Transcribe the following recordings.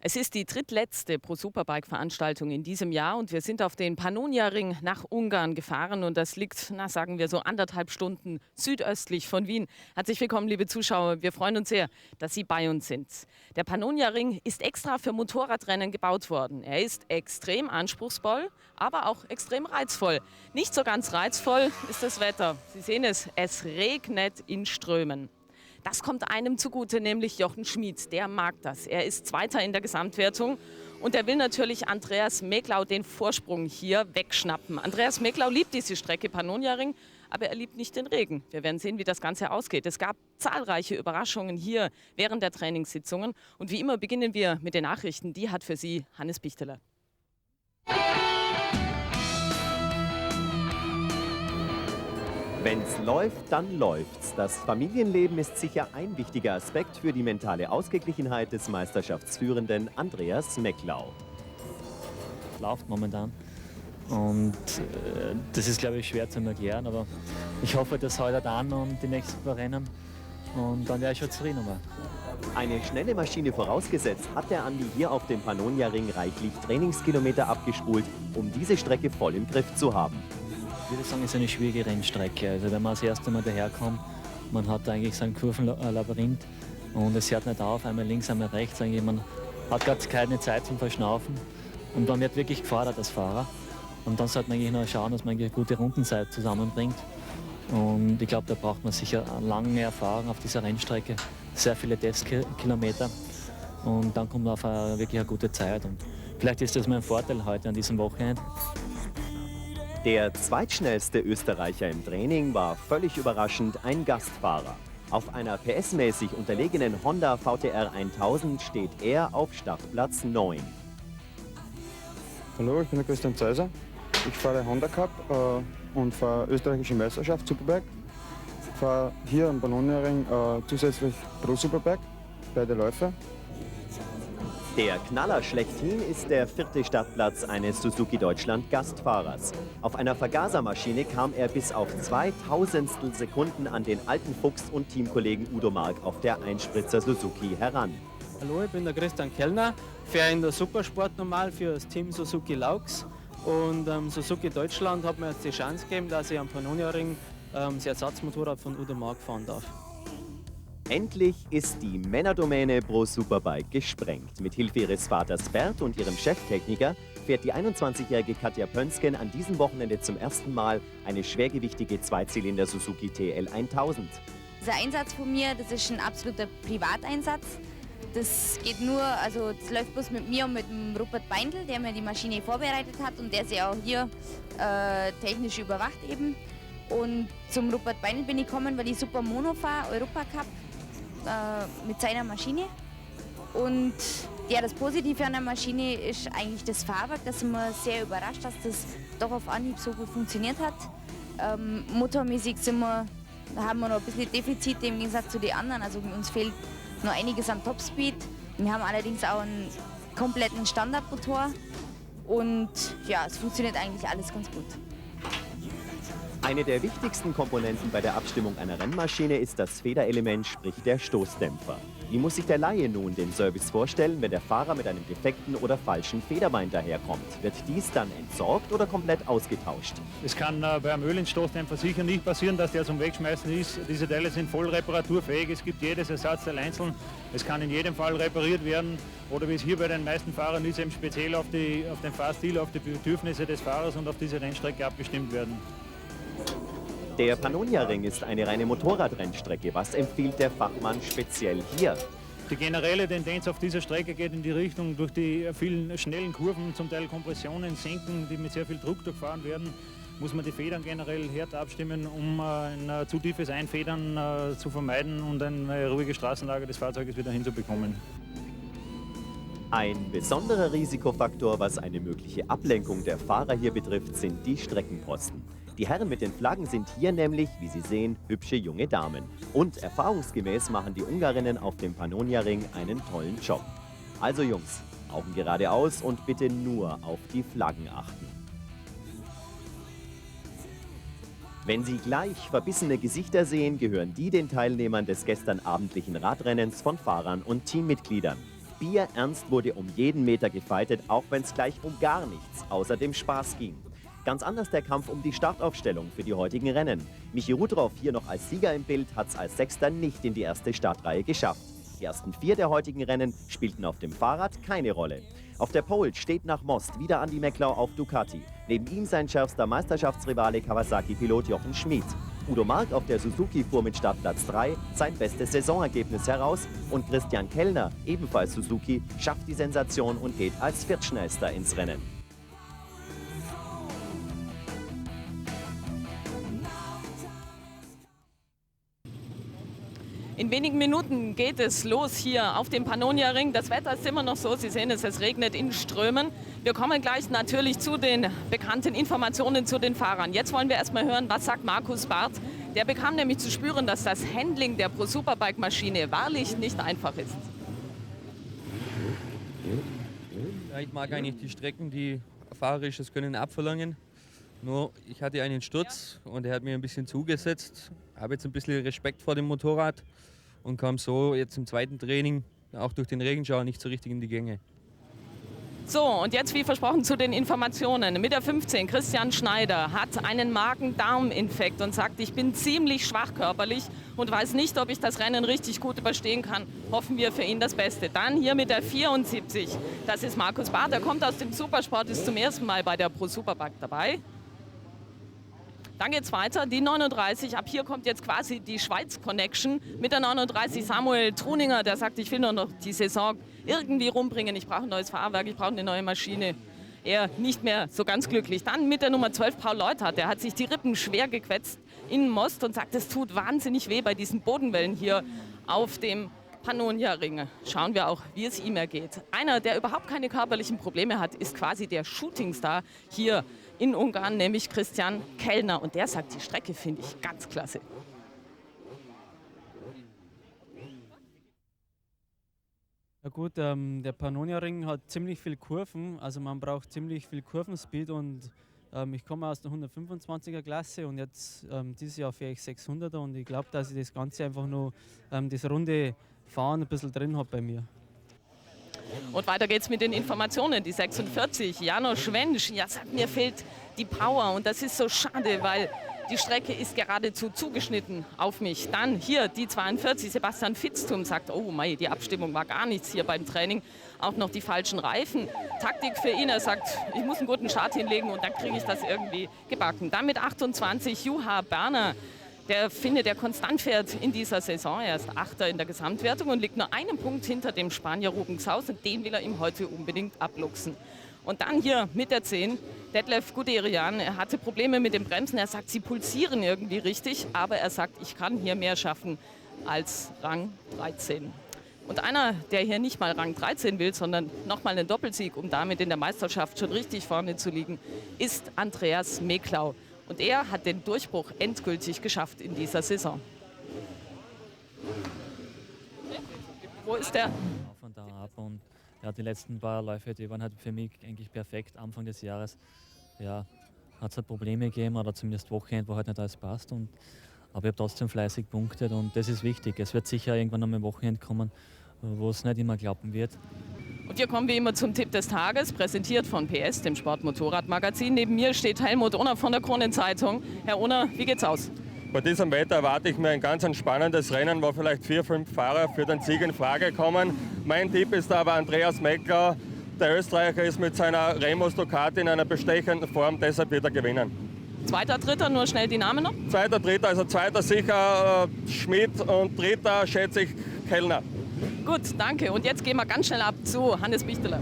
Es ist die drittletzte Pro-Superbike-Veranstaltung in diesem Jahr und wir sind auf den Pannonia-Ring nach Ungarn gefahren und das liegt, na sagen wir so 1,5 Stunden südöstlich von Wien. Herzlich willkommen, liebe Zuschauer. Wir freuen uns sehr, dass Sie bei uns sind. Der Pannonia-Ring ist extra für Motorradrennen gebaut worden. Er ist extrem anspruchsvoll, aber auch extrem reizvoll. Nicht so ganz reizvoll ist das Wetter. Sie sehen es regnet in Strömen. Das kommt einem zugute, nämlich Jochen Schmid. Der mag das. Er ist Zweiter in der Gesamtwertung und er will natürlich Andreas Meklau den Vorsprung hier wegschnappen. Andreas Meklau liebt diese Strecke Pannonia-Ring, aber er liebt nicht den Regen. Wir werden sehen, wie das Ganze ausgeht. Es gab zahlreiche Überraschungen hier während der Trainingssitzungen. Und wie immer beginnen wir mit den Nachrichten. Die hat für Sie Hannes Bichteler. Wenn's läuft, dann läuft's. Das Familienleben ist sicher ein wichtiger Aspekt für die mentale Ausgeglichenheit des Meisterschaftsführenden Andreas Meklau. Läuft momentan und das ist, glaube ich, schwer zu erklären, aber ich hoffe, das hält an und die nächsten paar Rennen und dann wäre ich schon zufrieden. Eine schnelle Maschine vorausgesetzt, hat der Andi hier auf dem Pannonia-Ring reichlich Trainingskilometer abgespult, um diese Strecke voll im Griff zu haben. Ich würde sagen, es ist eine schwierige Rennstrecke. Also wenn man das erste Mal daherkommt, man hat eigentlich so ein Kurvenlabyrinth und es hört nicht auf, einmal links, einmal rechts. Man hat gerade keine Zeit zum Verschnaufen und man wird wirklich gefordert als Fahrer. Und dann sollte man eigentlich noch schauen, dass man eine gute Rundenzeit zusammenbringt. Und ich glaube, da braucht man sicher lange Erfahrung auf dieser Rennstrecke, sehr viele Testkilometer und dann kommt man auf wirklich eine gute Zeit. Und vielleicht ist das mein Vorteil heute an diesem Wochenende. Der zweitschnellste Österreicher im Training war völlig überraschend ein Gastfahrer. Auf einer PS-mäßig unterlegenen Honda VTR 1000 steht er auf Startplatz 9. Hallo, ich bin der Christian Zeiser. Ich fahre Honda Cup und fahre österreichische Meisterschaft Superbike. Ich fahre hier am Pannonia-Ring zusätzlich Pro Superbike, beide Läufe. Der Knaller schlechthin ist der 4. Startplatz eines Suzuki Deutschland Gastfahrers. Auf einer Vergasermaschine kam er bis auf 2000 Sekunden an den alten Fuchs und Teamkollegen Udo Mark auf der Einspritzer Suzuki heran. Hallo, ich bin der Christian Kellner, fahre in der Supersport normal für das Team Suzuki Laux. Und Suzuki Deutschland hat mir jetzt die Chance gegeben, dass ich am Pannonia-Ring das Ersatzmotorrad von Udo Mark fahren darf. Endlich ist die Männerdomäne Pro Superbike gesprengt. Mit Hilfe ihres Vaters Bert und ihrem Cheftechniker fährt die 21-jährige Katja Pönsken an diesem Wochenende zum ersten Mal eine schwergewichtige Zweizylinder Suzuki TL 1000. Der Einsatz von mir, das ist ein absoluter Privateinsatz. Das geht nur, also das läuft bloß mit mir und mit dem Rupert Beindl, der mir die Maschine vorbereitet hat und der sie auch hier technisch überwacht eben. Und zum Rupert Beindl bin ich gekommen, weil ich Super Mono fahre, Europacup mit seiner Maschine. Und ja, das Positive an der Maschine ist eigentlich das Fahrwerk. Da sind wir sehr überrascht, dass das doch auf Anhieb so gut funktioniert hat. Motormäßig haben wir noch ein bisschen Defizite im Gegensatz zu den anderen. Also uns fehlt noch einiges an Topspeed. Wir haben allerdings auch einen kompletten Standardmotor. Und ja, es funktioniert eigentlich alles ganz gut. Eine der wichtigsten Komponenten bei der Abstimmung einer Rennmaschine ist das Federelement, sprich der Stoßdämpfer. Wie muss sich der Laie nun den Service vorstellen, wenn der Fahrer mit einem defekten oder falschen Federbein daherkommt? Wird dies dann entsorgt oder komplett ausgetauscht? Es kann bei einem Ölenstoßdämpfer sicher nicht passieren, dass der zum Wegschmeißen ist. Diese Teile sind voll reparaturfähig. Es gibt jedes Ersatzteil einzeln. Es kann in jedem Fall repariert werden. Oder wie es hier bei den meisten Fahrern ist, eben speziell auf den Fahrstil, auf die Bedürfnisse des Fahrers und auf diese Rennstrecke abgestimmt werden. Der Pannonia-Ring ist eine reine Motorradrennstrecke. Was empfiehlt der Fachmann speziell hier? Die generelle Tendenz auf dieser Strecke geht in die Richtung, durch die vielen schnellen Kurven, zum Teil Kompressionen, Senken, die mit sehr viel Druck durchfahren werden, muss man die Federn generell härter abstimmen, um ein zu tiefes Einfedern zu vermeiden und eine ruhige Straßenlage des Fahrzeuges wieder hinzubekommen. Ein besonderer Risikofaktor, was eine mögliche Ablenkung der Fahrer hier betrifft, sind die Streckenposten. Die Herren mit den Flaggen sind hier nämlich, wie Sie sehen, hübsche junge Damen. Und erfahrungsgemäß machen die Ungarinnen auf dem Pannonia-Ring einen tollen Job. Also Jungs, Augen geradeaus und bitte nur auf die Flaggen achten. Wenn Sie gleich verbissene Gesichter sehen, gehören die den Teilnehmern des gestern abendlichen Radrennens von Fahrern und Teammitgliedern. Bierernst wurde um jeden Meter gefeitet, auch wenn es gleich um gar nichts außer dem Spaß ging. Ganz anders der Kampf um die Startaufstellung für die heutigen Rennen. Michi Rudroff, hier noch als Sieger im Bild, hat es als Sechster nicht in die erste Startreihe geschafft. Die ersten 4 der heutigen Rennen spielten auf dem Fahrrad keine Rolle. Auf der Pole steht nach Most wieder Andi Mecklau auf Ducati. Neben ihm sein schärfster Meisterschaftsrivale Kawasaki-Pilot Jochen Schmid. Udo Mark auf der Suzuki fuhr mit Startplatz 3 sein bestes Saisonergebnis heraus. Und Christian Kellner, ebenfalls Suzuki, schafft die Sensation und geht als Viertschnellster ins Rennen. In wenigen Minuten geht es los hier auf dem Pannonia-Ring. Das Wetter ist immer noch so, Sie sehen es regnet in Strömen. Wir kommen gleich natürlich zu den bekannten Informationen zu den Fahrern. Jetzt wollen wir erstmal hören, was sagt Markus Barth. Der bekam nämlich zu spüren, dass das Handling der Pro Superbike-Maschine wahrlich nicht einfach ist. Ja, ich mag eigentlich die Strecken, die fahrerisches Können abverlangen. Nur ich hatte einen Sturz und er hat mir ein bisschen zugesetzt. Habe jetzt ein bisschen Respekt vor dem Motorrad und kam so jetzt im zweiten Training, auch durch den Regenschauer, nicht so richtig in die Gänge. So, und jetzt wie versprochen zu den Informationen. Mit der 15, Christian Schneider, hat einen Magen-Darm-Infekt und sagt, ich bin ziemlich schwach körperlich und weiß nicht, ob ich das Rennen richtig gut überstehen kann. Hoffen wir für ihn das Beste. Dann hier mit der 74, das ist Markus Barth, der kommt aus dem Supersport, ist zum ersten Mal bei der Pro Superbike dabei. Dann geht es weiter, die 39, ab hier kommt jetzt quasi die Schweiz-Connection mit der 39 Samuel Truninger, der sagt, ich will nur noch die Saison irgendwie rumbringen, ich brauche ein neues Fahrwerk, ich brauche eine neue Maschine. Er nicht mehr so ganz glücklich. Dann mit der Nummer 12 Paul Leuthardt, der hat sich die Rippen schwer gequetzt in Most und sagt, es tut wahnsinnig weh bei diesen Bodenwellen hier auf dem Pannonia-Ring. Schauen wir auch, wie es ihm ergeht. Einer, der überhaupt keine körperlichen Probleme hat, ist quasi der Shootingstar hier in Ungarn, nämlich Christian Kellner. Und der sagt, die Strecke finde ich ganz klasse. Ja gut, der Pannonia-Ring hat ziemlich viel Kurven, also man braucht ziemlich viel Kurvenspeed und ich komme aus der 125er Klasse und jetzt dieses Jahr fahre ich 600er und ich glaube, dass ich das Ganze einfach nur das runde Fahren ein bisschen drin habe bei mir. Und weiter geht's mit den Informationen. Die 46, Janosch Wensch, ja, sagt, mir fehlt die Power und das ist so schade, weil die Strecke ist geradezu zugeschnitten auf mich. Dann hier die 42, Sebastian Fitztum sagt, oh mei, die Abstimmung war gar nichts hier beim Training. Auch noch die falschen Reifen. Taktik für ihn, er sagt, ich muss einen guten Start hinlegen und dann kriege ich das irgendwie gebacken. Dann mit 28, Juha Berner. Der findet, der konstant fährt in dieser Saison. Er ist Achter in der Gesamtwertung und liegt nur einen Punkt hinter dem Spanier Ruben Xaus. Und den will er ihm heute unbedingt abluchsen. Und dann hier mit der 10, Detlef Guderian. Er hatte Probleme mit den Bremsen. Er sagt, sie pulsieren irgendwie richtig. Aber er sagt, ich kann hier mehr schaffen als Rang 13. Und einer, der hier nicht mal Rang 13 will, sondern nochmal einen Doppelsieg, um damit in der Meisterschaft schon richtig vorne zu liegen, ist Andreas Mecklau. Und er hat den Durchbruch endgültig geschafft in dieser Saison. Wo ist der? Von da ab und ja, die letzten paar Läufe, die waren halt für mich eigentlich perfekt. Anfang des Jahres ja, hat es halt Probleme gegeben oder zumindest Wochenende, wo halt nicht alles passt. Aber ich habe trotzdem fleißig punktet und das ist wichtig. Es wird sicher irgendwann noch ein Wochenende kommen, wo es nicht immer klappen wird. Und hier kommen wir immer zum Tipp des Tages, präsentiert von PS, dem Sportmotorradmagazin. Neben mir steht Helmut Ohner von der Kronenzeitung. Herr Ohner, wie geht's aus? Bei diesem Wetter erwarte ich mir ein ganz spannendes Rennen, wo vielleicht 4, 5 Fahrer für den Sieg in Frage kommen. Mein Tipp ist aber Andreas Mecklau. Der Österreicher ist mit seiner Remus Ducati in einer bestechenden Form, deshalb wird er gewinnen. Zweiter, dritter, nur schnell die Namen noch? Zweiter, dritter, also zweiter sicher Schmid und dritter schätze ich Kellner. Gut, danke. Und jetzt gehen wir ganz schnell ab zu Hannes Bichteler.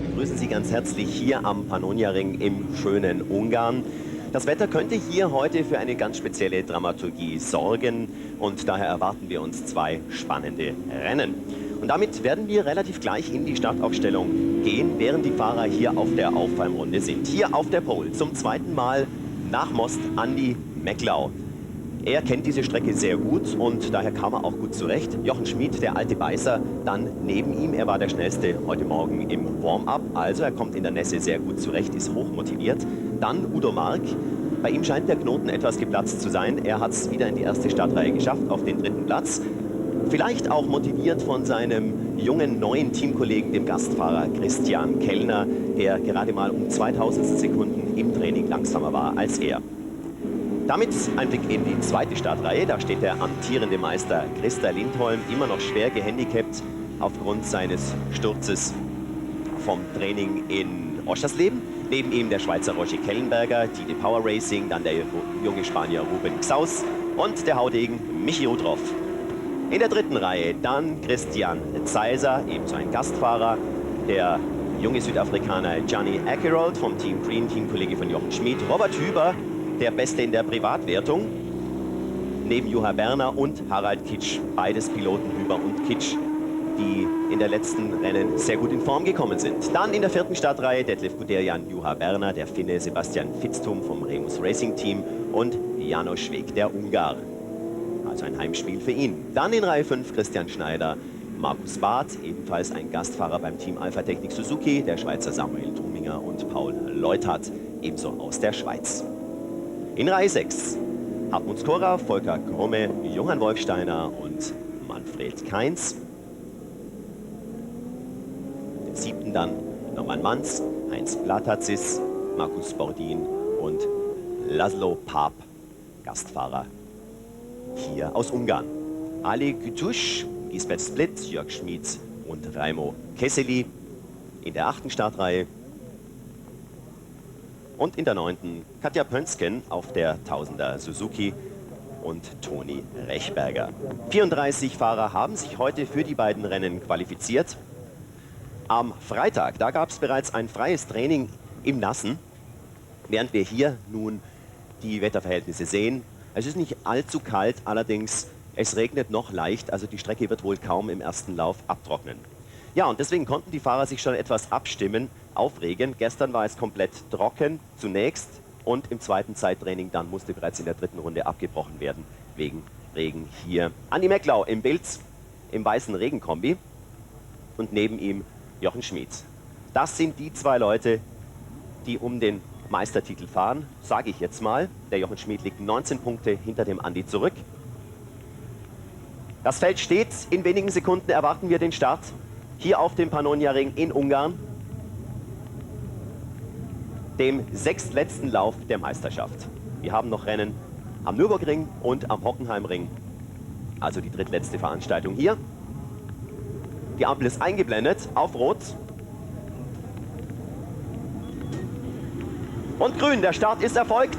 Wir begrüßen Sie ganz herzlich hier am Pannonia-Ring im schönen Ungarn. Das Wetter könnte hier heute für eine ganz spezielle Dramaturgie sorgen und daher erwarten wir uns 2 spannende Rennen. Und damit werden wir relativ gleich in die Startaufstellung gehen, während die Fahrer hier auf der Auffallrunde sind. Hier auf der Pole zum zweiten Mal nach Most Andi Mecklau. Er kennt diese Strecke sehr gut und daher kam er auch gut zurecht. Jochen Schmid, der alte Beißer, dann neben ihm. Er war der Schnellste heute Morgen im Warm-up. Also er kommt in der Nässe sehr gut zurecht, ist hoch motiviert. Dann Udo Mark, Bei ihm scheint der Knoten etwas geplatzt zu sein. Er hat es wieder in die erste Startreihe geschafft, auf den 3. Platz. Vielleicht auch motiviert von seinem jungen, neuen Teamkollegen, dem Gastfahrer Christian Kellner, der gerade mal um 2000 Sekunden im Training langsamer war als er. Damit ein Blick in die 2. Startreihe. Da steht der amtierende Meister Christa Lindholm, immer noch schwer gehandicapt aufgrund seines Sturzes vom Training in Oschersleben. Neben ihm der Schweizer Roger Kellenberger, die Power Racing, dann der junge Spanier Ruben Xaus und der Haudegen Michi Rudroff. In der 3. Reihe dann Christian Zeiser, ebenso ein Gastfahrer, der junge Südafrikaner Gianni Akerold vom Team Green, Teamkollege von Jochen Schmid, Robert Hüber, der Beste in der Privatwertung, neben Juha Berner und Harald Kitsch, beides Piloten Hüber und Kitsch, die in der letzten Rennen sehr gut in Form gekommen sind. Dann in der 4. Startreihe Detlef Guderian, Juha Berner, der Finne Sebastian Fitztum vom Remus Racing Team und János Weg, der Ungar. Also ein Heimspiel für ihn. Dann in Reihe 5 Christian Schneider, Markus Barth, ebenfalls ein Gastfahrer beim Team Alpha Technik Suzuki, der Schweizer Samuel Truminger und Paul Leuthardt, ebenso aus der Schweiz. In Reihe 6 Hartmut Skora, Volker Grumme, Johann Wolfsteiner und Manfred Kainz. Den 7. dann Norman Manz, Heinz Blatatzis, Markus Bordin und Laszlo Paap, Gastfahrer hier aus Ungarn. Ali Gütusch, Gisbert Split, Jörg Schmid und Raimo Kesseli in der 8. Startreihe. Und in der 9. Katja Pönsken auf der 1000er Suzuki und Toni Rechberger. 34 Fahrer haben sich heute für die beiden Rennen qualifiziert. Am Freitag, da gab es bereits ein freies Training im Nassen, während wir hier nun die Wetterverhältnisse sehen. Es ist nicht allzu kalt, allerdings es regnet noch leicht, also die Strecke wird wohl kaum im ersten Lauf abtrocknen. Ja, und deswegen konnten die Fahrer sich schon etwas abstimmen, aufregen. Gestern war es komplett trocken zunächst und im 2. Zeittraining dann musste bereits in der 3. Runde abgebrochen werden wegen Regen hier. Andi Mecklau im Bild im weißen Regenkombi und neben ihm Jochen Schmid. Das sind die 2 Leute, die um den Meistertitel fahren, sage ich jetzt mal. Der Jochen Schmid liegt 19 Punkte hinter dem Andi zurück. Das Feld steht, in wenigen Sekunden erwarten wir den Start hier auf dem Pannonia-Ring in Ungarn, dem 6. letzten Lauf der Meisterschaft. Wir haben noch Rennen am Nürburgring und am Hockenheimring, also die drittletzte Veranstaltung hier. Die Ampel ist eingeblendet auf Rot. Und grün, der Start ist erfolgt.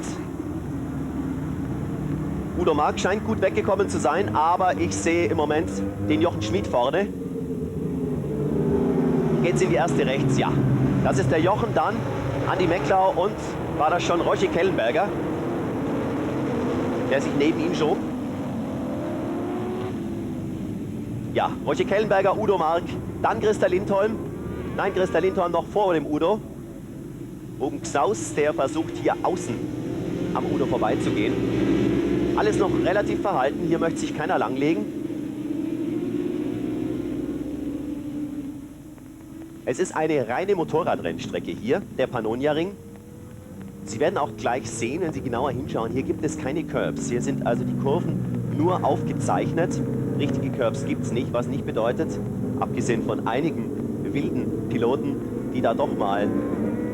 Udo Mark scheint gut weggekommen zu sein, aber ich sehe im Moment den Jochen Schmid vorne. Geht's in die erste rechts? Ja. Das ist der Jochen, dann Andi Mecklau und war das schon Roger Kellenberger, der sich neben ihm schob. Ja, Roger Kellenberger, Udo Mark, dann Christa Lindholm. Nein, Christa Lindholm noch vor dem Udo. Ruben Xaus, der versucht hier außen am Udo vorbeizugehen. Alles noch relativ verhalten, hier möchte sich keiner langlegen. Es ist eine reine Motorradrennstrecke hier, der Pannonia-Ring. Sie werden auch gleich sehen, wenn Sie genauer hinschauen, hier gibt es keine Curbs. Hier sind also die Kurven nur aufgezeichnet. Richtige Curbs gibt es nicht, was nicht bedeutet, abgesehen von einigen wilden Piloten, die da doch mal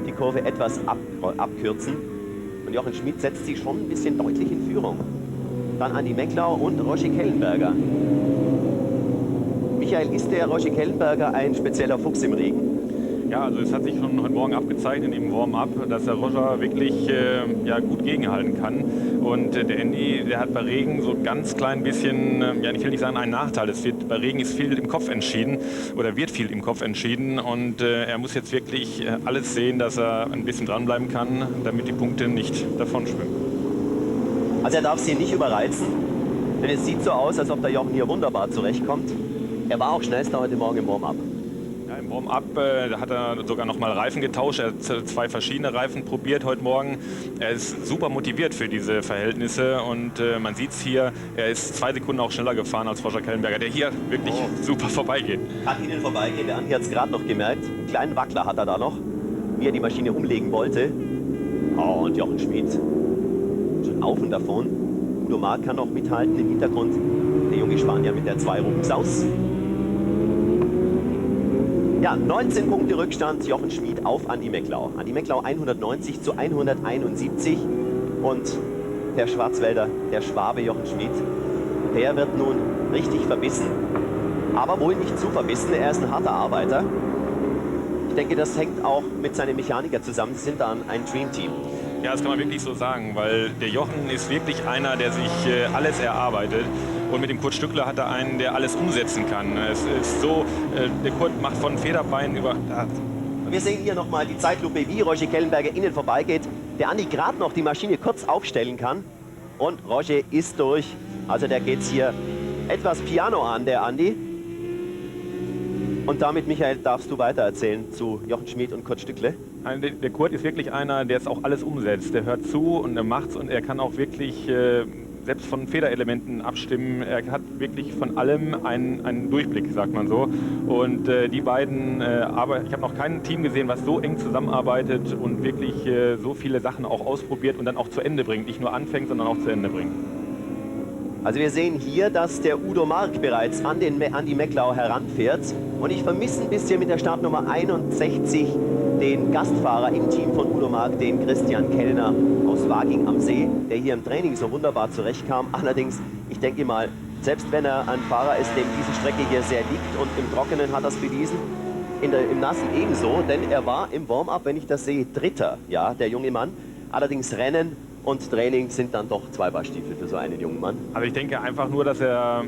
die Kurve etwas abkürzen. Und Jochen Schmid setzt sich schon ein bisschen deutlich in Führung. Dann Andi Mecklau und Roger Kellenberger. Michael, ist der Roger Kellenberger ein spezieller Fuchs im Regen? Ja, also es hat sich schon heute Morgen abgezeichnet im Warm-up, dass der Roger wirklich gut gegenhalten kann. Und der Andy, der hat bei Regen so ganz klein bisschen, ich will nicht sagen einen Nachteil. Bei Regen ist viel im Kopf entschieden oder wird viel im Kopf entschieden. Und er muss jetzt wirklich alles sehen, dass er ein bisschen dranbleiben kann, damit die Punkte nicht davon schwimmen. Also er darf sie nicht überreizen, denn es sieht so aus, als ob der Jochen hier wunderbar zurechtkommt. Er war auch schnellster heute Morgen im Warm-up. Ja, im Warm-up hat er sogar noch mal Reifen getauscht. Er hat 2 verschiedene Reifen probiert heute Morgen. Er ist super motiviert für diese Verhältnisse und man sieht es hier, er ist 2 Sekunden auch schneller gefahren als Roger Kellenberger, der hier wirklich super vorbeigeht. Kann Ihnen vorbeigehen, der Andi hat es gerade noch gemerkt. Einen kleinen Wackler hat er da noch, wie er die Maschine umlegen wollte. Oh, und Jochen Schmid auf und davon. Udo Mark kann noch mithalten im Hintergrund. Der junge Spanier mit der 2 Rubensaus. Ja, 19 Punkte Rückstand, Jochen Schmid auf Andi Mecklau. Andi Mecklau 190 zu 171. Und der Schwarzwälder, der Schwabe Jochen Schmid, der wird nun richtig verbissen. Aber wohl nicht zu verbissen, er ist ein harter Arbeiter. Ich denke, das hängt auch mit seinem Mechaniker zusammen. Sie sind dann ein Dreamteam. Ja, das kann man wirklich so sagen, weil der Jochen ist wirklich einer, der sich alles erarbeitet. Und mit dem Kurt Stückler hat er einen, der alles umsetzen kann. Es ist so, der Kurt macht von Federbeinen über... Wir sehen hier nochmal die Zeitlupe, wie Roger Kellenberger innen vorbeigeht. Der Andi gerade noch die Maschine kurz aufstellen kann. Und Roger ist durch. Also der geht hier etwas Piano an, der Andi. Und damit, Michael, darfst du weitererzählen zu Jochen Schmid und Kurt Stückle. Der Kurt ist wirklich einer, der es auch alles umsetzt. Der hört zu und er macht's und er kann auch wirklich selbst von Federelementen abstimmen. Er hat wirklich von allem einen Durchblick, sagt man so. Und die beiden, aber ich habe noch kein Team gesehen, was so eng zusammenarbeitet und wirklich so viele Sachen auch ausprobiert und dann auch zu Ende bringt. Nicht nur anfängt, sondern auch zu Ende bringt. Also wir sehen hier, dass der Udo Mark bereits an die Mecklau heranfährt. Und ich vermisse ein bisschen mit der Startnummer 61 den Gastfahrer im Team von Udo Mark, den Christian Kellner aus Waging am See, der hier im Training so wunderbar zurechtkam. Allerdings, ich denke mal, selbst wenn er ein Fahrer ist, dem diese Strecke hier sehr liegt und im Trockenen hat er es bewiesen, im Nassen ebenso, denn er war im Warm-up, wenn ich das sehe, Dritter, ja, der junge Mann. Allerdings Rennen und Training sind dann doch 2 Paar Stiefel für so einen jungen Mann. Also ich denke einfach nur, dass er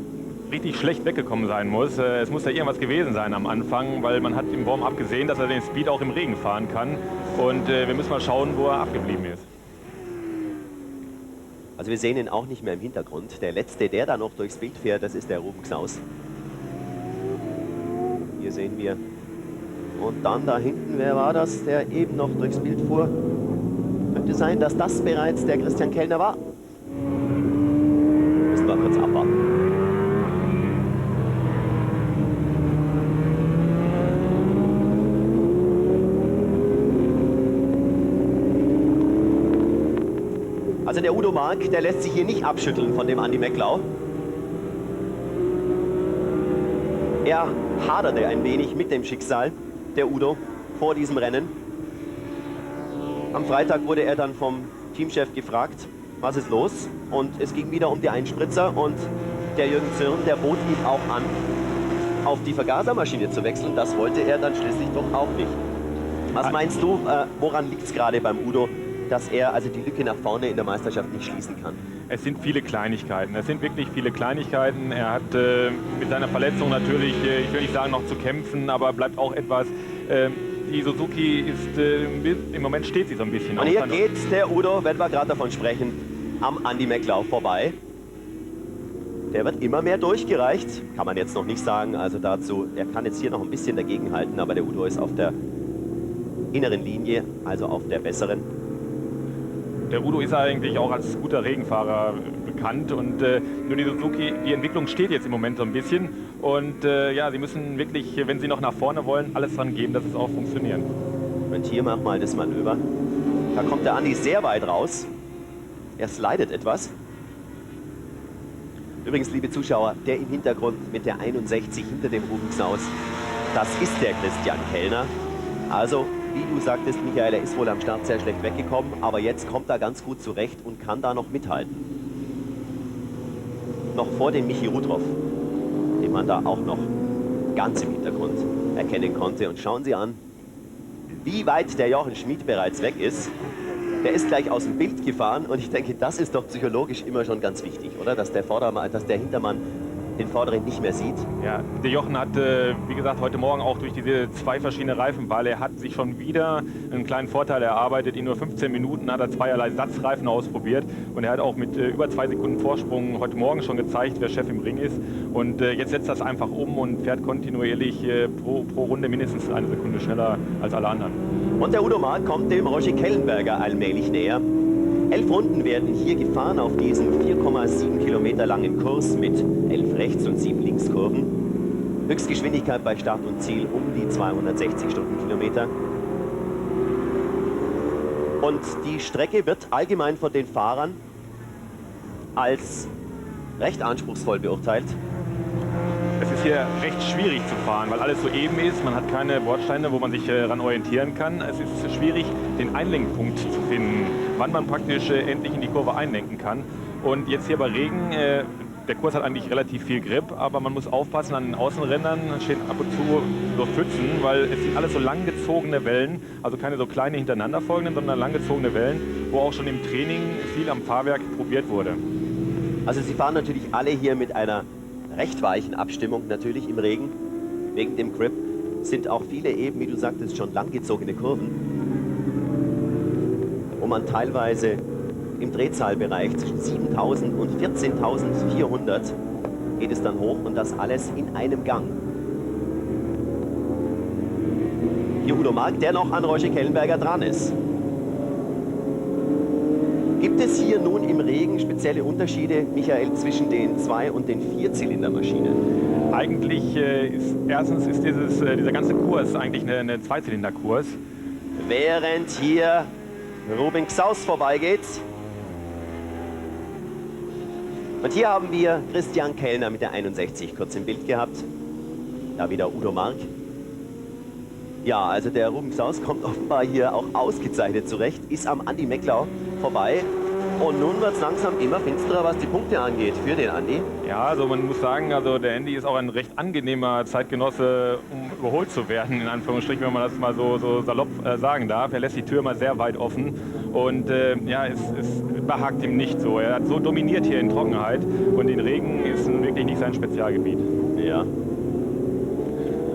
richtig schlecht weggekommen sein muss. Es muss ja irgendwas gewesen sein am Anfang, weil man hat im Warm-up gesehen, dass er den Speed auch im Regen fahren kann. Und wir müssen mal schauen, wo er abgeblieben ist. Also wir sehen ihn auch nicht mehr im Hintergrund. Der letzte, der da noch durchs Bild fährt, das ist der Ruben Knaus. Hier sehen wir. Und dann da hinten, wer war das, der eben noch durchs Bild fuhr? Könnte sein, dass das bereits der Christian Kellner war. Müssen wir kurz abwarten. Also der Udo Mark, der lässt sich hier nicht abschütteln von dem Andi Mecklau. Er haderte ein wenig mit dem Schicksal, der Udo, vor diesem Rennen. Am Freitag wurde er dann vom Teamchef gefragt, was ist los? Und es ging wieder um die Einspritzer und der Jürgen Zürn, der bot ihm auch an, auf die Vergasermaschine zu wechseln. Das wollte er dann schließlich doch auch nicht. Was meinst du, woran liegt es gerade beim Udo, dass er also die Lücke nach vorne in der Meisterschaft nicht schließen kann? Es sind viele Kleinigkeiten. Es sind wirklich viele Kleinigkeiten. Er hat mit seiner Verletzung natürlich, ich will nicht sagen noch zu kämpfen, aber bleibt auch etwas... Die Suzuki ist, im Moment steht sie so ein bisschen. Und hier geht der Udo, wenn wir gerade davon sprechen, am Andi Mecklau vorbei. Der wird immer mehr durchgereicht, kann man jetzt noch nicht sagen. Also dazu, er kann jetzt hier noch ein bisschen dagegenhalten, aber der Udo ist auf der inneren Linie, also auf der besseren. Der Udo ist eigentlich auch als guter Regenfahrer bekannt und nur die Suzuki, die Entwicklung steht jetzt im Moment so ein bisschen und ja, sie müssen wirklich, wenn sie noch nach vorne wollen, alles dran geben, dass es auch funktioniert. Und hier mach mal das Manöver. Da kommt der Andi sehr weit raus. Er slidet etwas. Übrigens, liebe Zuschauer, der im Hintergrund mit der 61 hinter dem Ruben Knaus, das ist der Christian Kellner. Also, wie du sagtest, Michael, er ist wohl am Start sehr schlecht weggekommen, aber jetzt kommt er ganz gut zurecht und kann da noch mithalten. Noch vor dem Michi Rutroff, den man da auch noch ganz im Hintergrund erkennen konnte. Und schauen Sie an, wie weit der Jochen Schmid bereits weg ist. Der ist gleich aus dem Bild gefahren und ich denke, das ist doch psychologisch immer schon ganz wichtig, oder? Dass der Hintermann den Vorderen nicht mehr sieht. Ja, der Jochen hat, wie gesagt, heute Morgen auch durch diese 2 verschiedene Reifenwahl, er hat sich schon wieder einen kleinen Vorteil erarbeitet. In nur 15 Minuten hat er zweierlei Satzreifen ausprobiert und er hat auch mit über 2 Sekunden Vorsprung heute Morgen schon gezeigt, wer Chef im Ring ist. Und jetzt setzt er es einfach um und fährt kontinuierlich pro Runde mindestens 1 Sekunde schneller als alle anderen. Und der Udo Mark kommt dem Roger Kellenberger allmählich näher. 11 Runden werden hier gefahren auf diesem 4,7 Kilometer langen Kurs mit 11 Rechts- und 7 Linkskurven. Höchstgeschwindigkeit bei Start und Ziel um die 260 Stundenkilometer. Und die Strecke wird allgemein von den Fahrern als recht anspruchsvoll beurteilt. Es ist hier recht schwierig zu fahren, weil alles so eben ist. Man hat keine Bordsteine, wo man sich ran orientieren kann. Es ist schwierig, den Einlenkpunkt zu finden, wann man praktisch endlich in die Kurve einlenken kann. Und jetzt hier bei Regen, der Kurs hat eigentlich relativ viel Grip, aber man muss aufpassen an den Außenrändern, stehen ab und zu so Pfützen, weil es sind alles so langgezogene Wellen, also keine so kleine hintereinander folgenden, sondern langgezogene Wellen, wo auch schon im Training viel am Fahrwerk probiert wurde. Also Sie fahren natürlich alle hier mit einer recht weichen Abstimmung, natürlich im Regen, wegen dem Grip. Sind auch viele eben, wie du sagtest, schon langgezogene Kurven, wo man teilweise im Drehzahlbereich zwischen 7.000 und 14.400 geht es dann hoch und das alles in einem Gang. Hier Udo Mark, der noch an Roger Kellenberger dran ist. Gibt es hier nun im Regen spezielle Unterschiede, Michael, zwischen den 2- und den 4-Zylinder-Maschinen? Eigentlich ist dieser ganze Kurs eigentlich eine Zweizylinderkurs. Während hier Ruben Xaus vorbeigeht. Und hier haben wir Christian Kellner mit der 61 kurz im Bild gehabt. Da wieder Udo Mark. Ja, also der Ruben Xaus kommt offenbar hier auch ausgezeichnet zurecht, ist am Andi Mecklau vorbei. Und nun wird es langsam immer finsterer, was die Punkte angeht für den Andi. Ja, also man muss sagen, also der Andy ist auch ein recht angenehmer Zeitgenosse, um überholt zu werden, in Anführungsstrichen, wenn man das mal so salopp sagen darf. Er lässt die Tür mal sehr weit offen und ja, es behagt ihm nicht so. Er hat so dominiert hier in Trockenheit und in Regen ist wirklich nicht sein Spezialgebiet. Ja.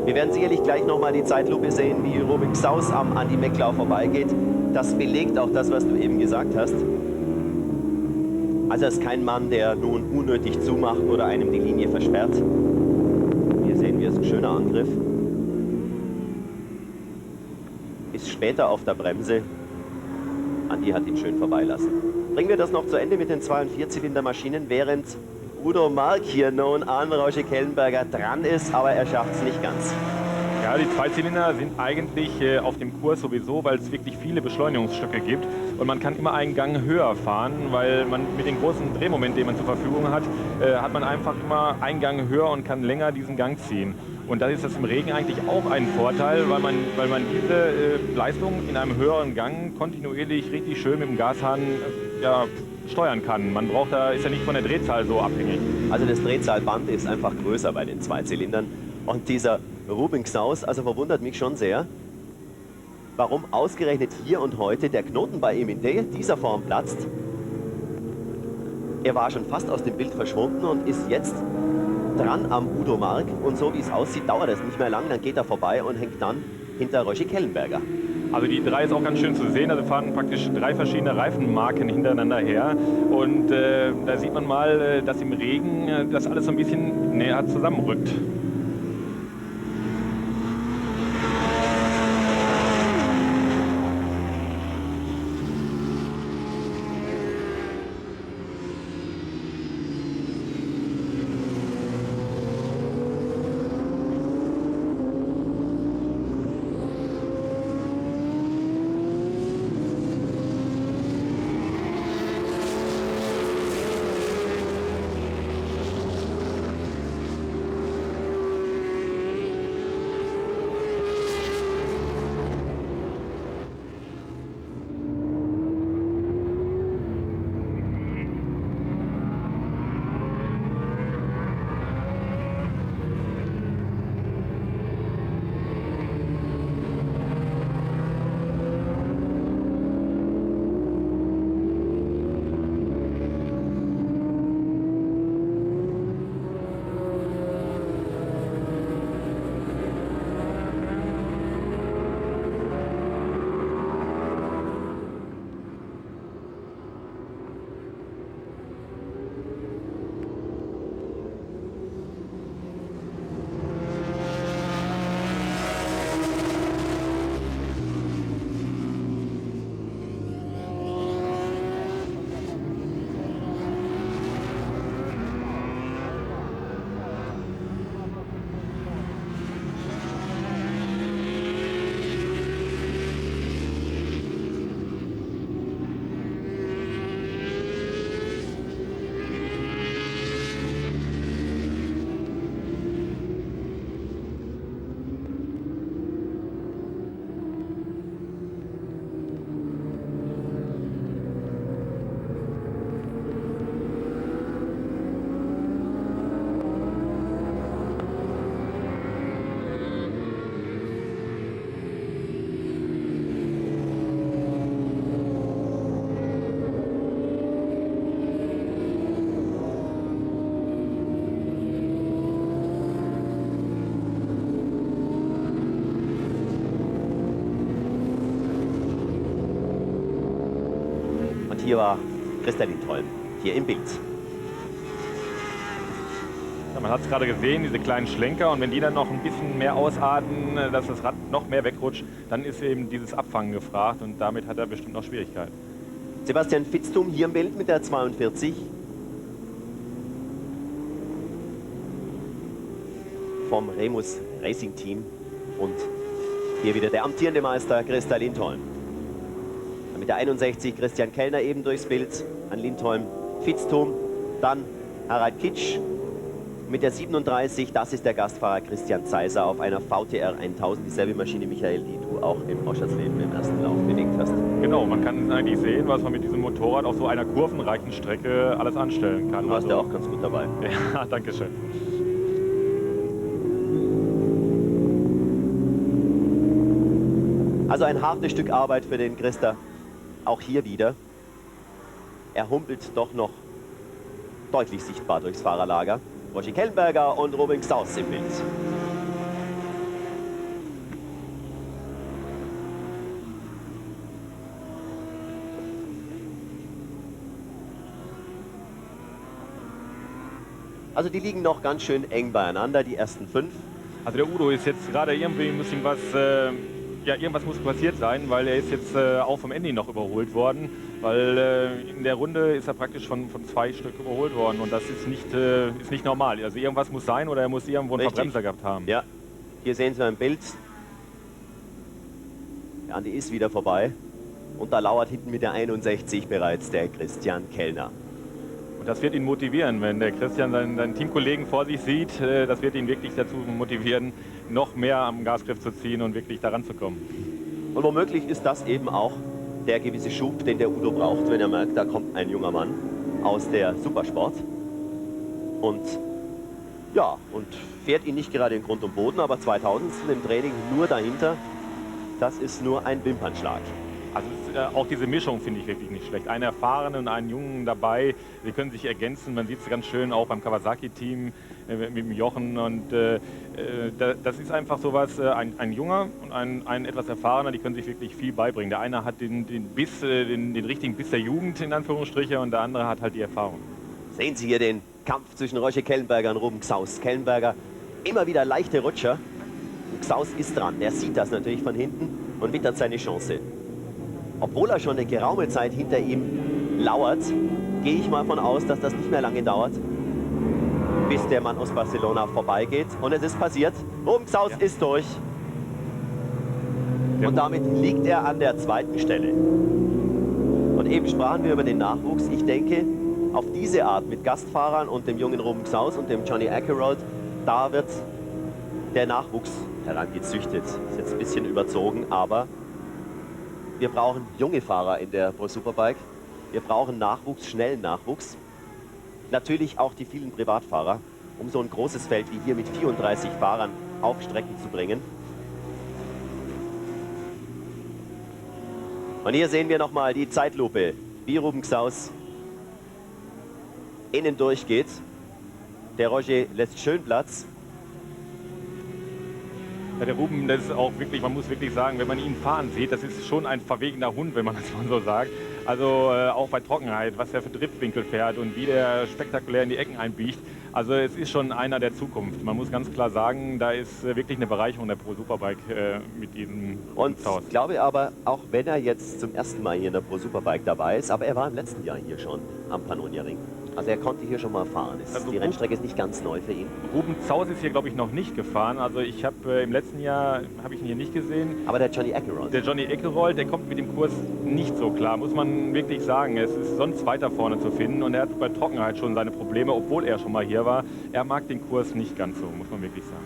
Wir werden sicherlich gleich nochmal die Zeitlupe sehen, wie Ruben Xaus am Andi Mecklau vorbeigeht. Das belegt auch das, was du eben gesagt hast. Also er ist kein Mann, der nun unnötig zumacht oder einem die Linie versperrt. Hier sehen wir es, ein schöner Angriff. Ist später auf der Bremse. Andi hat ihn schön vorbeilassen. Bringen wir das noch zu Ende mit den 2- und 4-Zylinder-Maschinen, während Udo Mark hier nun an Roger Kellenberger dran ist, aber er schafft es nicht ganz. Ja, die Zweizylinder sind eigentlich auf dem Kurs sowieso, weil es wirklich viele Beschleunigungsstücke gibt. Und man kann immer einen Gang höher fahren, weil man mit dem großen Drehmoment, den man zur Verfügung hat, hat man einfach immer einen Gang höher und kann länger diesen Gang ziehen. Und da ist das im Regen eigentlich auch ein Vorteil, weil man diese Leistung in einem höheren Gang kontinuierlich richtig schön mit dem Gashahn steuern kann. Man braucht ist ja nicht von der Drehzahl so abhängig. Also das Drehzahlband ist einfach größer bei den Zweizylindern. Und dieser Ruben Xaus, also verwundert mich schon sehr, warum ausgerechnet hier und heute der Knoten bei ihm in dieser Form platzt. Er war schon fast aus dem Bild verschwunden und ist jetzt dran am Udo Mark. Und so wie es aussieht, dauert es nicht mehr lang. Dann geht er vorbei und hängt dann hinter Roger Kellenberger. Also die 3 ist auch ganz schön zu sehen. Also fahren praktisch 3 verschiedene Reifenmarken hintereinander her. Und da sieht man mal, dass im Regen das alles so ein bisschen näher zusammenrückt. hier war Christian Lindholm, hier im Bild. Ja, man hat es gerade gesehen, diese kleinen Schlenker, und wenn die dann noch ein bisschen mehr ausarten, dass das Rad noch mehr wegrutscht, dann ist eben dieses Abfangen gefragt, und damit hat er bestimmt noch Schwierigkeiten. Sebastian Vitzthum hier im Bild mit der 42. Vom Remus Racing Team. Und hier wieder der amtierende Meister Christa Lindholm. Mit der 61 Christian Kellner eben durchs Bild. An Lindholm Vitzthum. Dann Harald Kitsch. Mit der 37, das ist der Gastfahrer Christian Zeiser auf einer VTR 1000. Dieselbe Maschine, Michael, die du auch im Oschersleben im ersten Lauf bewegt hast. Genau, man kann eigentlich sehen, was man mit diesem Motorrad auf so einer kurvenreichen Strecke alles anstellen kann. Du warst ja auch ganz gut dabei. Ja, danke schön. Also ein hartes Stück Arbeit für den Christa. Auch hier wieder. Er humpelt doch noch deutlich sichtbar durchs Fahrerlager. Roger Kellenberger und Robin Xaus im Bild. Also die liegen noch ganz schön eng beieinander, die ersten 5. Also der Udo ist jetzt gerade irgendwie, muss ihm was, irgendwas muss passiert sein, weil er ist jetzt auch vom Andy noch überholt worden. Weil in der Runde ist er praktisch von 2 Stück überholt worden, und das ist nicht normal. Also irgendwas muss sein, oder er muss irgendwo einen Verbremser gehabt haben. Ja, hier sehen Sie ein Bild. Der Andi ist wieder vorbei, und da lauert hinten mit der 61 bereits der Christian Kellner. Und das wird ihn motivieren, wenn der Christian seinen Teamkollegen vor sich sieht. Das wird ihn wirklich dazu motivieren, noch mehr am Gasgriff zu ziehen und wirklich daran zu kommen. Und womöglich ist das eben auch der gewisse Schub, den der Udo braucht, wenn er merkt, da kommt ein junger Mann aus der Supersport. Und ja, und fährt ihn nicht gerade in Grund und Boden, aber 2000 im Training nur dahinter. Das ist nur ein Wimpernschlag. Also auch diese Mischung finde ich wirklich nicht schlecht. Einen Erfahrenen und einen Jungen dabei, die können sich ergänzen. Man sieht es ganz schön auch beim Kawasaki-Team mit dem Jochen. Und das ist einfach sowas, ein Junger und ein etwas Erfahrener, die können sich wirklich viel beibringen. Der eine hat den Biss, den richtigen Biss der Jugend in Anführungsstriche, und der andere hat halt die Erfahrung. Sehen Sie hier den Kampf zwischen Roger Kellenberger und Ruben Xaus. Kellenberger immer wieder leichte Rutscher. Und Xaus ist dran. Der sieht das natürlich von hinten und wittert seine Chance. Obwohl er schon eine geraume Zeit hinter ihm lauert, gehe ich mal von aus, dass das nicht mehr lange dauert, bis der Mann aus Barcelona vorbeigeht. Und es ist passiert. Ruben Xaus ist durch. Und damit liegt er an der 2. Stelle. Und eben sprachen wir über den Nachwuchs. Ich denke, auf diese Art mit Gastfahrern und dem jungen Ruben Xaus und dem Johnny Akeroyd, da wird der Nachwuchs herangezüchtet. Ist jetzt ein bisschen überzogen, aber wir brauchen junge Fahrer in der Pro Superbike. Wir brauchen Nachwuchs, schnellen Nachwuchs. Natürlich auch die vielen Privatfahrer, um so ein großes Feld wie hier mit 34 Fahrern auf Strecken zu bringen. Und hier sehen wir nochmal die Zeitlupe, wie Ruben Xaus innen durchgeht. Der Roger lässt schön Platz. Ja, der Ruben, das ist auch wirklich, man muss wirklich sagen, wenn man ihn fahren sieht, das ist schon ein verwegener Hund, wenn man das mal so sagt. Also auch bei Trockenheit, was er für Driftwinkel fährt und wie der spektakulär in die Ecken einbiegt. Also es ist schon einer der Zukunft. Man muss ganz klar sagen, da ist wirklich eine Bereicherung der Pro Superbike mit diesem Und ich glaube aber, auch wenn er jetzt zum ersten Mal hier in der Pro Superbike dabei ist, aber er war im letzten Jahr hier schon am Pannonia-Ring. Also er konnte hier schon mal fahren. Also die Rennstrecke ist nicht ganz neu für ihn. Ruben Xaus ist hier, glaube ich, noch nicht gefahren. Also ich habe im letzten Jahr, habe ich ihn hier nicht gesehen. Aber der Johnny Akeroyd. Der Johnny Akeroyd, der kommt mit dem Kurs nicht so klar, muss man wirklich sagen. Es ist sonst weiter vorne zu finden, und er hat bei Trockenheit schon seine Probleme, obwohl er schon mal hier war. Er mag den Kurs nicht ganz so, muss man wirklich sagen.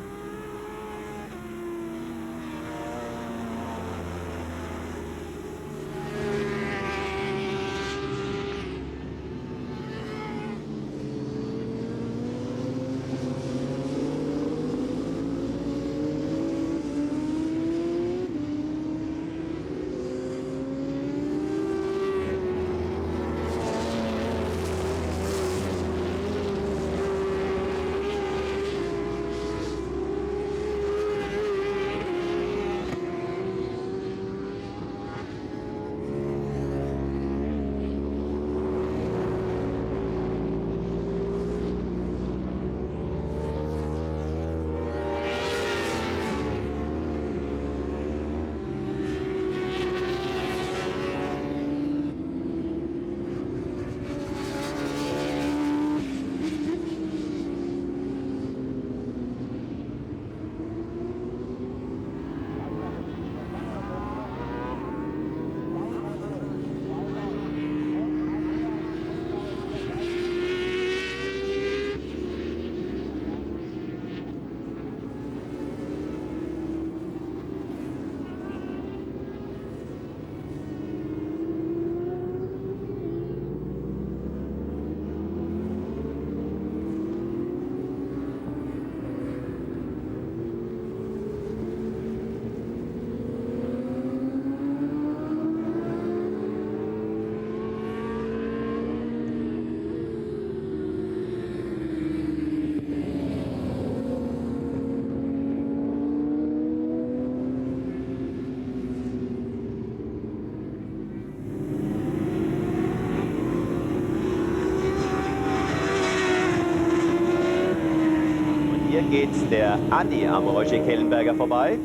geht der Andi am Roger Kellenberger vorbei.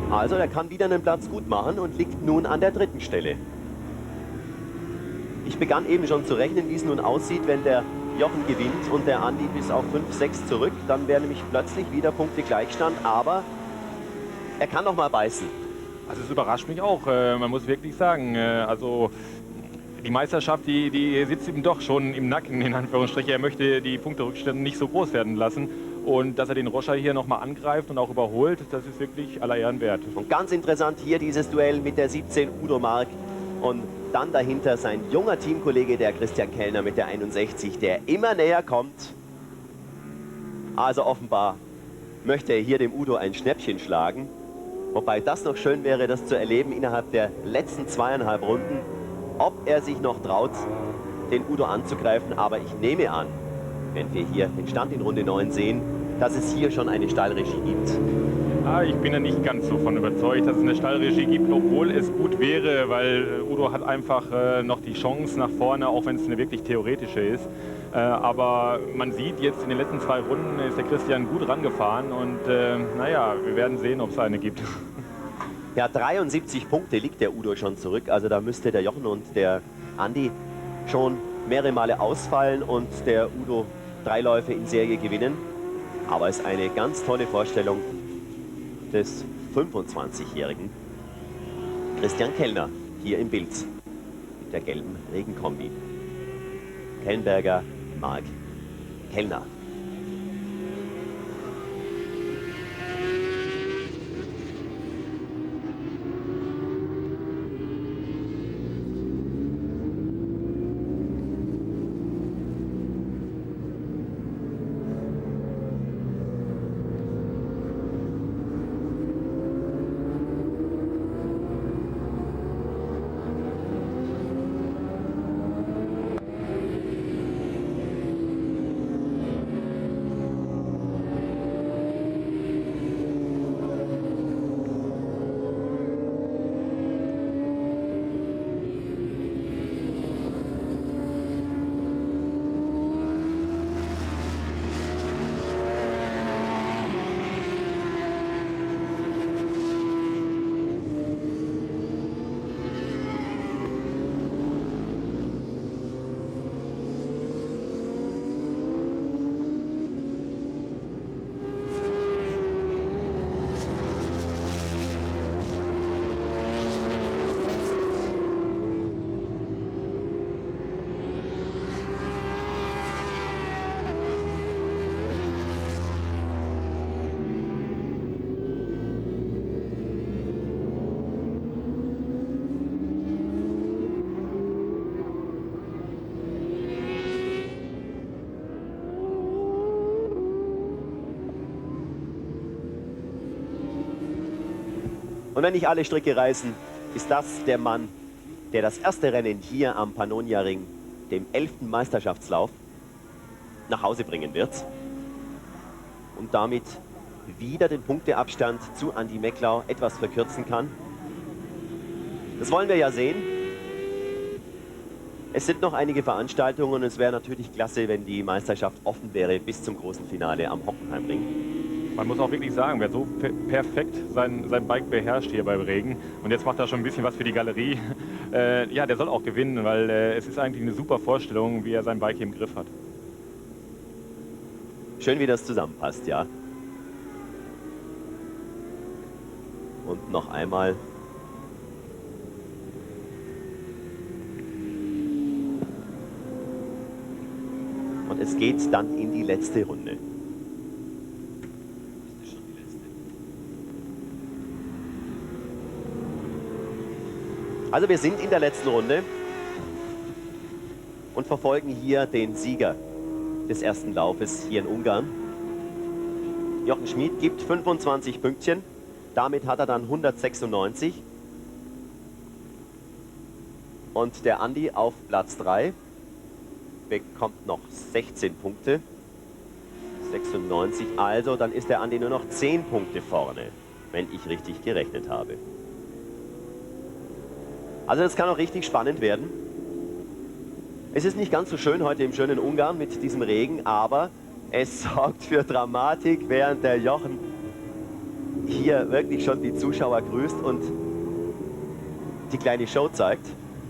Also, der kann wieder einen Platz gut machen und liegt nun an der 3. Stelle. Ich begann eben schon zu rechnen, wie es nun aussieht, wenn der Jochen gewinnt und der Andi bis auf 5-6 zurück. Dann wäre nämlich plötzlich wieder Punkte Gleichstand, aber er kann noch mal beißen. Also es überrascht mich auch, man muss wirklich sagen, also die Meisterschaft, die sitzt ihm doch schon im Nacken, in Anführungsstrichen. Er möchte die Punkterückstände nicht so groß werden lassen. Und dass er den Roger hier nochmal angreift und auch überholt, das ist wirklich aller Ehren wert. Und ganz interessant hier dieses Duell mit der 17 Udo Mark und dann dahinter sein junger Teamkollege, der Christian Kellner mit der 61, der immer näher kommt. Also offenbar möchte er hier dem Udo ein Schnäppchen schlagen. Wobei das noch schön wäre, das zu erleben innerhalb der letzten 2,5 Runden, ob er sich noch traut, den Udo anzugreifen. Aber ich nehme an, wenn wir hier den Stand in Runde 9 sehen, dass es hier schon eine Stallregie gibt. Ich bin ja nicht ganz so von überzeugt, dass es eine Stallregie gibt, obwohl es gut wäre, weil Udo hat einfach noch die Chance nach vorne, auch wenn es eine wirklich theoretische ist. Aber man sieht jetzt in den letzten 2 Runden ist der Christian gut rangefahren und naja, wir werden sehen, ob es eine gibt. Ja, 73 Punkte liegt der Udo schon zurück, also da müsste der Jochen und der Andi schon mehrere Male ausfallen und der Udo 3 Läufe in Serie gewinnen. Aber es ist eine ganz tolle Vorstellung des 25-jährigen Christian Kellner hier im Bild mit der gelben Regenkombi. Kellenberger, Mark, Kellner. Und wenn nicht alle Stricke reißen, ist das der Mann, der das erste Rennen hier am Pannonia-Ring, dem 11. Meisterschaftslauf, nach Hause bringen wird. Und damit wieder den Punkteabstand zu Andi Mecklau etwas verkürzen kann. Das wollen wir ja sehen. Es sind noch einige Veranstaltungen und es wäre natürlich klasse, wenn die Meisterschaft offen wäre bis zum großen Finale am Hockenheimring. Man muss auch wirklich sagen, wer so perfekt sein Bike beherrscht hier beim Regen und jetzt macht er schon ein bisschen was für die Galerie, ja, der soll auch gewinnen, weil es ist eigentlich eine super Vorstellung, wie er sein Bike hier im Griff hat. Schön, wie das zusammenpasst, ja. Und noch einmal. Und es geht dann in die letzte Runde. Also wir sind in der letzten Runde und verfolgen hier den Sieger des ersten Laufes hier in Ungarn. Jochen Schmid gibt 25 Pünktchen, damit hat er dann 196. Und der Andi auf Platz 3 bekommt noch 16 Punkte, 96, also dann ist der Andi nur noch 10 Punkte vorne, wenn ich richtig gerechnet habe. Also das kann auch richtig spannend werden. Es ist nicht ganz so schön heute im schönen Ungarn mit diesem Regen, aber es sorgt für Dramatik, während der Jochen hier wirklich schon die Zuschauer grüßt und die kleine Show zeigt.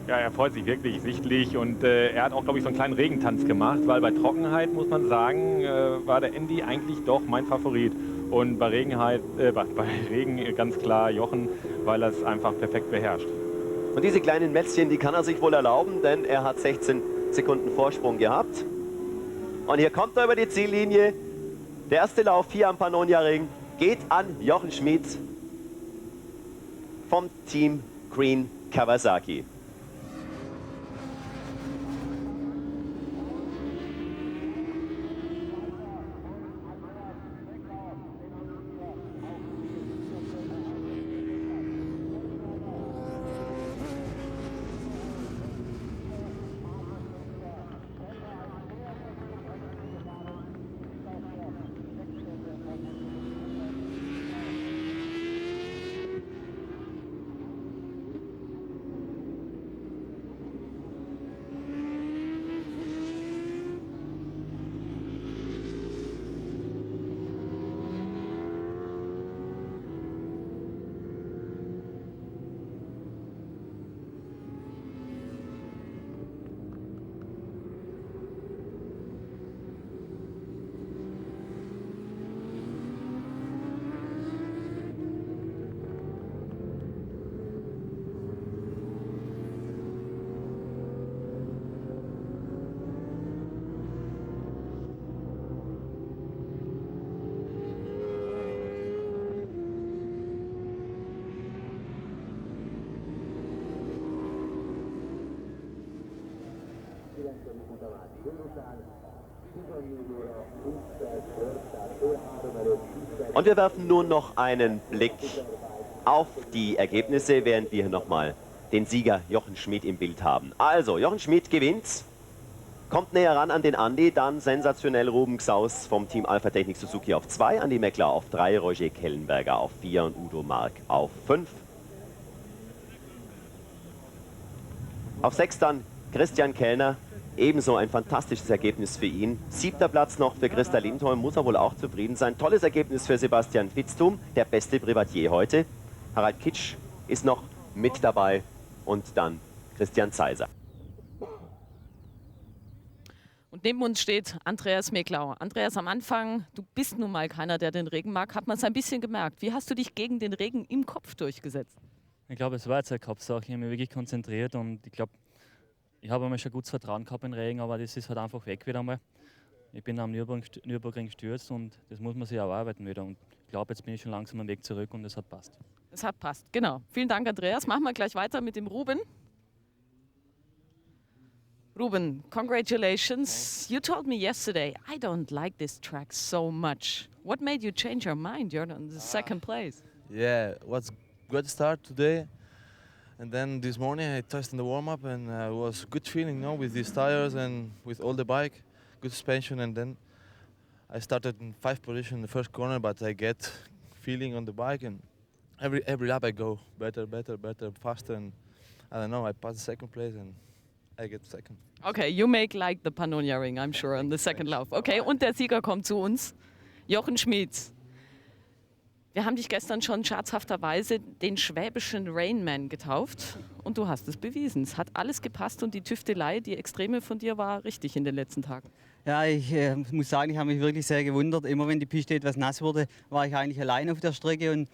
Ja, er freut sich wirklich sichtlich und er hat auch, glaube ich, so einen kleinen Regentanz gemacht, weil bei Trockenheit, muss man sagen, war der Andy eigentlich doch mein Favorit. Und bei Regen ganz klar Jochen, weil er es einfach perfekt beherrscht. Und diese kleinen Mätzchen, die kann er sich wohl erlauben, denn er hat 16 Sekunden Vorsprung gehabt. Und hier kommt er über die Ziellinie. Der erste Lauf hier am Pannonia-Ring geht an Jochen Schmid vom Team Green Kawasaki. Und wir werfen nun noch einen Blick auf die Ergebnisse, während wir nochmal den Sieger Jochen Schmid im Bild haben. Also, Jochen Schmid gewinnt, kommt näher ran an den Andi, dann sensationell Ruben Gsaus vom Team Alpha Technik Suzuki auf 2, Andi Meckler auf 3, Roger Kellenberger auf 4 und Udo Mark auf 5. Auf 6 dann Christian Kellner. Ebenso ein fantastisches Ergebnis für ihn. 7. Platz noch für Christa Lindholm, muss er wohl auch zufrieden sein. Tolles Ergebnis für Sebastian Fitztum, der beste Privatier heute. Harald Kitsch ist noch mit dabei und dann Christian Zeiser. Und neben uns steht Andreas Meklau. Andreas, am Anfang, du bist nun mal keiner, der den Regen mag, hat man es ein bisschen gemerkt. Wie hast du dich gegen den Regen im Kopf durchgesetzt? Ich glaube, es war jetzt eine Kopfsache. Ich habe mich wirklich konzentriert und ich glaube, ich habe einmal schon gutes Vertrauen gehabt in Regen, aber das ist halt einfach weg wieder einmal. Ich bin am Nürburgring gestürzt und das muss man sich auch arbeiten wieder. Und ich glaube, jetzt bin ich schon langsam am Weg zurück und es hat passt. Es hat passt, genau. Vielen Dank, Andreas. Machen wir gleich weiter mit dem Ruben. Ruben, congratulations. You told me yesterday, I don't like this track so much. What made you change your mind? You're in the second place. Yeah, it was a good start today. And then this morning I tested in the warm-up and it was good feeling, you know, with these tires and with all the bike, good suspension. And then I started in 5th position in the first corner, but I get feeling on the bike and every lap I go better, faster. And I don't know, I passed the second place and I get second. Okay, you make like the Pannonia Ring, I'm sure, in the second Lauf. Okay, und der Sieger kommt zu uns, Jochen Schmid. Wir haben dich gestern schon scherzhafterweise den schwäbischen Rainman getauft und du hast es bewiesen. Es hat alles gepasst und die Tüftelei, die Extreme von dir war richtig in den letzten Tagen. Ja, ich muss sagen, ich habe mich wirklich sehr gewundert. Immer wenn die Piste etwas nass wurde, war ich eigentlich allein auf der Strecke und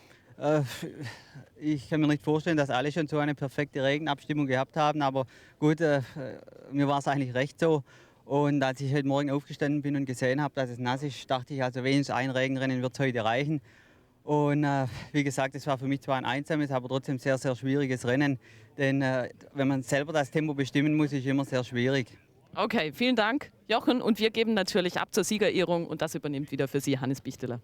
ich kann mir nicht vorstellen, dass alle schon so eine perfekte Regenabstimmung gehabt haben, aber gut, mir war es eigentlich recht so. Und als ich heute Morgen aufgestanden bin und gesehen habe, dass es nass ist, dachte ich, also wenigstens ein Regenrennen wird es heute reichen. Und wie gesagt, es war für mich zwar ein einsames, aber trotzdem sehr, sehr schwieriges Rennen. Denn wenn man selber das Tempo bestimmen muss, ist immer sehr schwierig. Okay, vielen Dank, Jochen. Und wir geben natürlich ab zur Siegerehrung und das übernimmt wieder für Sie Hannes Bichteler.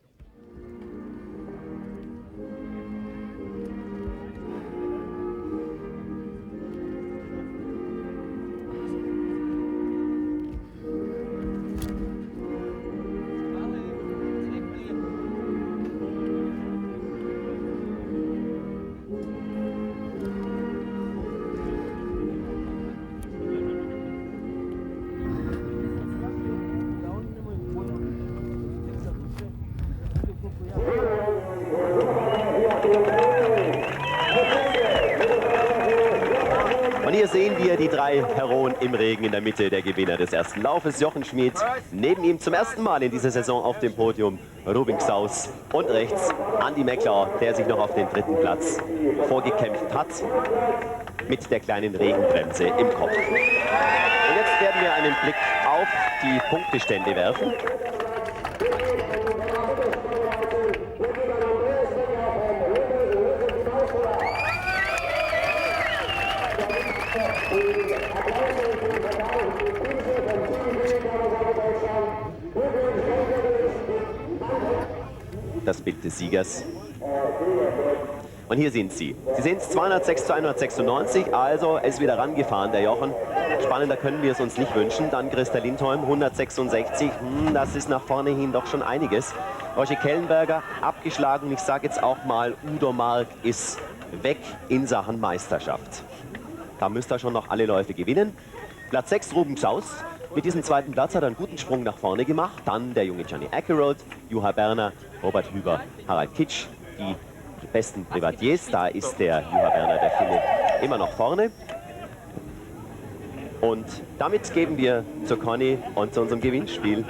sehen wir die drei Heroen im Regen in der Mitte, der Gewinner des ersten Laufes, Jochen Schmid. Neben ihm zum ersten Mal in dieser Saison auf dem Podium Ruben Xaus. Und rechts Andi Meckler, der sich noch auf den dritten Platz vorgekämpft hat, mit der kleinen Regenbremse im Kopf. Und jetzt werden wir einen Blick auf die Punktestände werfen. Das Bild des Siegers. Und hier sind sie. Sie sehen es 206 zu 196, also ist wieder rangefahren, der Jochen. Spannender können wir es uns nicht wünschen. Dann Christa Lindholm, 166. Das ist nach vorne hin doch schon einiges. Roger Kellenberger abgeschlagen. Ich sage jetzt auch mal, Udo Mark ist weg in Sachen Meisterschaft. Da müsste er schon noch alle Läufe gewinnen. Platz 6, Ruben Xaus. Mit diesem zweiten Platz hat er einen guten Sprung nach vorne gemacht. Dann der junge Gianni Akerroth, Juha Berner, Robert Hüber, Harald Kitsch. Die besten Privatiers. Da ist der Juha Berner, der Finne, immer noch vorne. Und damit geben wir zur Conny und zu unserem Gewinnspiel